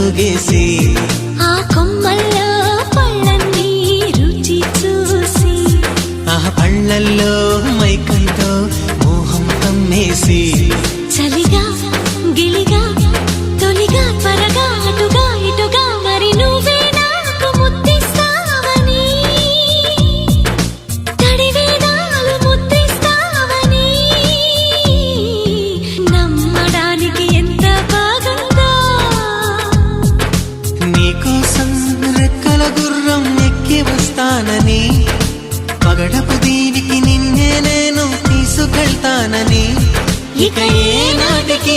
దూగేసి ఆ కొమ్మల్లో పళ్ళన్నీ రుచి చూసి ఆ పళ్ళల్లో మైకంతో మోహం కమ్మేసి చలిగా గిలిగా తొలిగా త్వరగా అటుగా ఇటుగా మరి నువ్వే నాకు ముద్దిస్తావని తడివేదాలు ముద్దిస్తావని నమ్మడానికి ఎంత బాగుందో నీకోసం రెక్కల గుర్రం ఎక్కి వస్తానని పగడపు దీనికి నిన్నే నేను తీసుకెళ్తానని ఇక ఏ నాటికి